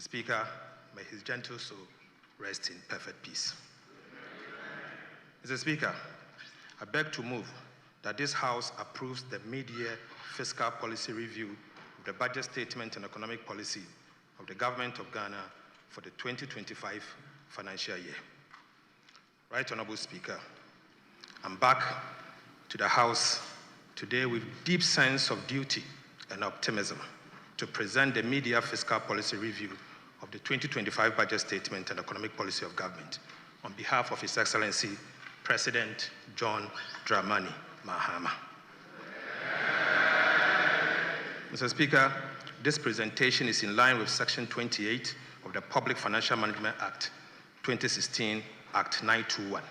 Speaker, may his gentle soul rest in perfect peace. Mr. Speaker, I beg to move that this House approves the mid-year fiscal policy review of the budget statement and economic policy of the Government of Ghana for the 2025 financial year. Right Honorable Speaker, I'm back to the House today with deep sense of duty and optimism to present the mid-year fiscal policy review of the 2025 budget statement and economic policy of government on behalf of His Excellency President John Dramani Mahama. Mr. Speaker, this presentation is in line with Section 28 of the Public Financial Management Act 2016, Act 921.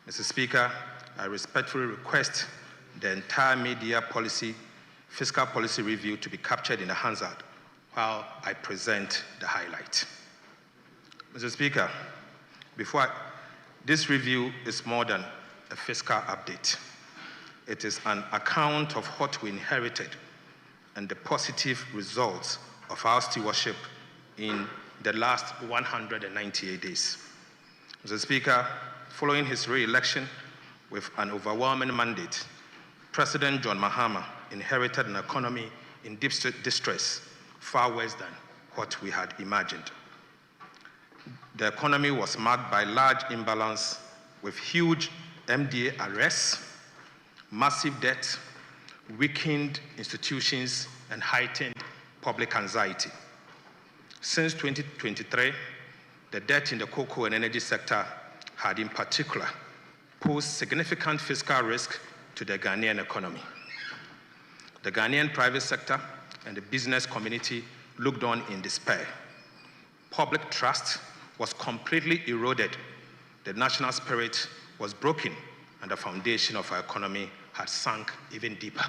Mr. Speaker, I respectfully request the entire mid-year fiscal policy review to be captured in the Hansard while I present the highlight. Mr. Speaker, this review is more than a fiscal update. It is an account of what we inherited and the positive results of our stewardship in the last 198 days. Mr. Speaker, following his re-election with an overwhelming mandate, President John Mahama inherited an economy in deep distress, far worse than what we had imagined. The economy was marked by large imbalance with huge MDA arrests, massive debt, weakened institutions, and heightened public anxiety. Since 2023, the debt in the cocoa and energy sector had in particular posed significant fiscal risk to the Ghanaian economy. The Ghanaian private sector and the business community looked on in despair. Public trust was completely eroded. The national spirit was broken, and the foundation of our economy had sunk even deeper.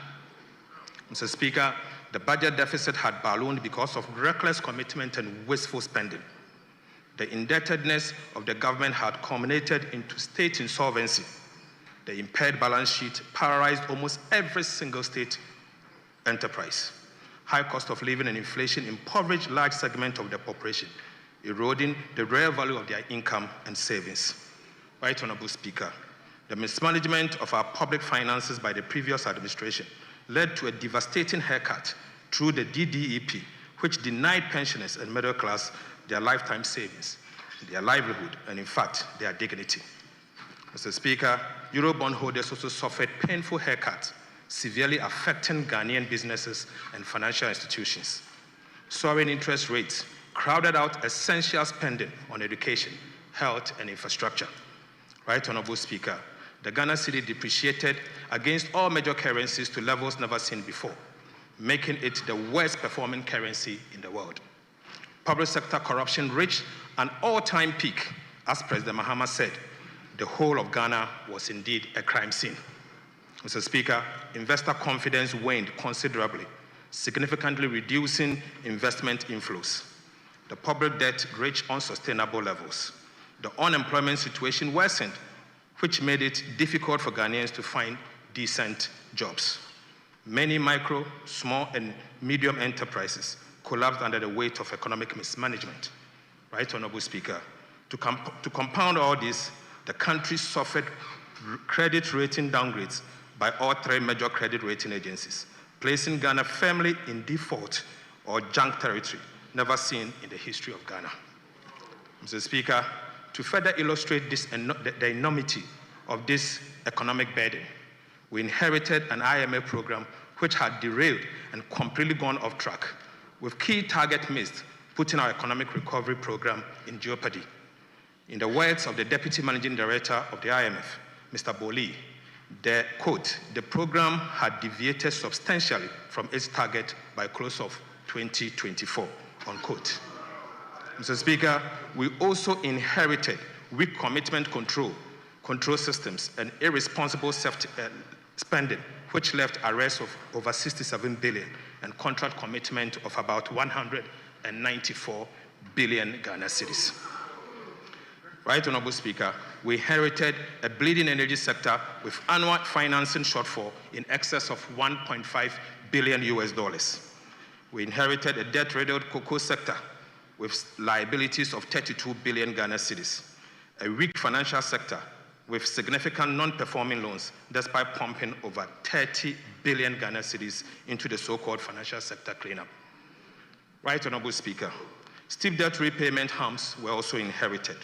Mr. Speaker, the budget deficit had ballooned because of reckless commitment and wasteful spending. The indebtedness of the government had culminated into state insolvency. The impaired balance sheet paralyzed almost every single state enterprise. High cost of living and inflation impoverished large segments of the population, eroding the real value of their income and savings. Right Honorable Speaker, the mismanagement of our public finances by the previous administration led to a devastating haircut through the DDEP, which denied pensioners and middle class their lifetime savings, their livelihood, and in fact, their dignity. Mr. Speaker, Eurobond holders also suffered painful haircuts, severely affecting Ghanaian businesses and financial institutions. Soaring interest rates crowded out essential spending on education, health, and infrastructure. Right Honorable Speaker, the Ghana cedi depreciated against all major currencies to levels never seen before, making it the worst performing currency in the world. Public sector corruption reached an all-time peak. As President Mahama said, the whole of Ghana was indeed a crime scene. Mr. Speaker, investor confidence waned considerably, significantly reducing investment inflows. The public debt reached unsustainable levels. The unemployment situation worsened, which made it difficult for Ghanaians to find decent jobs. Many micro, small, and medium enterprises collapsed under the weight of economic mismanagement. Right Honorable Speaker, to compound all this, the country suffered credit rating downgrades by all three major credit rating agencies, placing Ghana firmly in default or junk territory, never seen in the history of Ghana. Mr. Speaker, to further illustrate the enormity of this economic burden, we inherited an IMF program which had derailed and completely gone off track, with key targets missed, putting our economic recovery program in jeopardy. In the words of the Deputy Managing Director of the IMF, Mr. Boli, the program had deviated substantially from its target by close of 2024, unquote. Mr. Speaker, we also inherited weak commitment control systems and irresponsible spending, which left arrests of over 67 billion and contract commitment of about 194 billion Ghana cedis. Right Honorable Speaker, we inherited a bleeding energy sector with annual financing shortfall in excess of $1.5 billion US. We inherited a debt-riddled cocoa sector with liabilities of 32 billion Ghana cedis, a weak financial sector with significant non-performing loans despite pumping over 30 billion Ghana cedis into the so-called financial sector cleanup. Right Honorable Speaker, steep debt repayment harms were also inherited,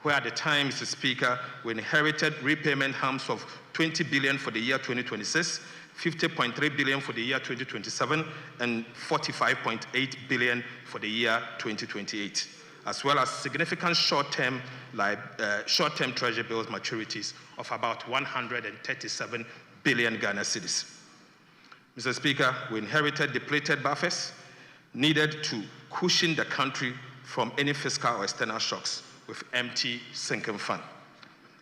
where at the time, Mr. Speaker, we inherited repayment harms of 20 billion for the year 2026, 50.3 billion for the year 2027, and 45.8 billion for the year 2028, as well as significant short-term treasury bills maturities of about 137 billion Ghana cedis. Mr. Speaker, we inherited depleted buffers needed to cushion the country from any fiscal or external shocks with empty sinking fund.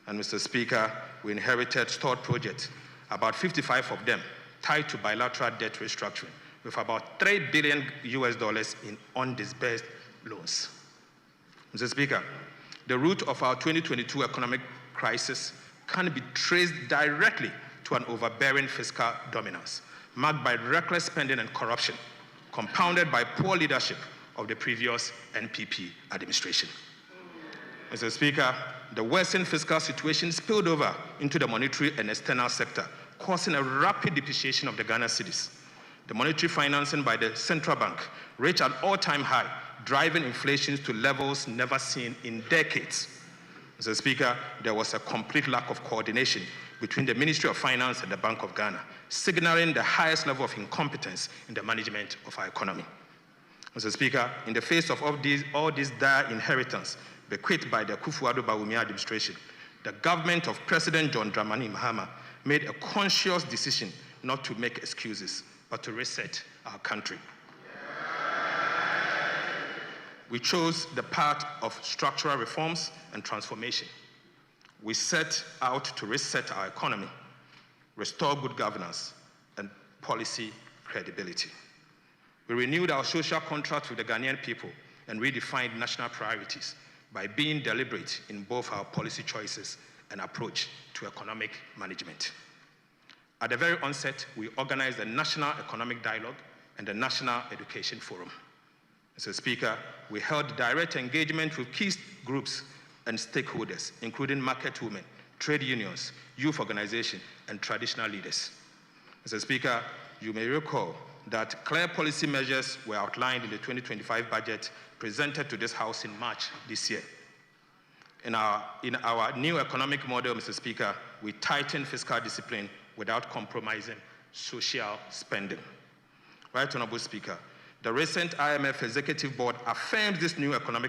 And Mr. Speaker, we inherited stored projects, about 55 of them tied to bilateral debt restructuring, with about $3 billion in undisbursed loans. Mr. Speaker, the root of our 2022 economic crisis can be traced directly to an overbearing fiscal dominance, marked by reckless spending and corruption, compounded by poor leadership of the previous NPP administration. Mr. Speaker, the worsened fiscal situation spilled over into the monetary and external sector, causing a rapid depreciation of the Ghana cedis. The monetary financing by the central bank reached an all-time high, driving inflation to levels never seen in decades. Mr. Speaker, there was a complete lack of coordination between the Ministry of Finance and the Bank of Ghana, signaling the highest level of incompetence in the management of our economy. Mr. Speaker, in the face of all this dire inheritance bequeathed by the Akufo-Addo Bawumia administration, the government of President John Dramani Mahama made a conscious decision not to make excuses, but to reset our country. We chose the path of structural reforms and transformation. We set out to reset our economy, restore good governance, and policy credibility. We renewed our social contract with the Ghanaian people and redefined national priorities by being deliberate in both our policy choices and approach to economic management. At the very onset, we organized a National Economic Dialogue and the National Education Forum. Mr. Speaker, we held direct engagement with key groups and stakeholders, including market women, trade unions, youth organizations, and traditional leaders. Mr. Speaker, you may recall that clear policy measures were outlined in the 2025 budget presented to this House in March this year. In our new economic model, Mr. Speaker, we tightened fiscal discipline without compromising social spending. Right Honorable Speaker, the recent IMF Executive Board affirms this new economic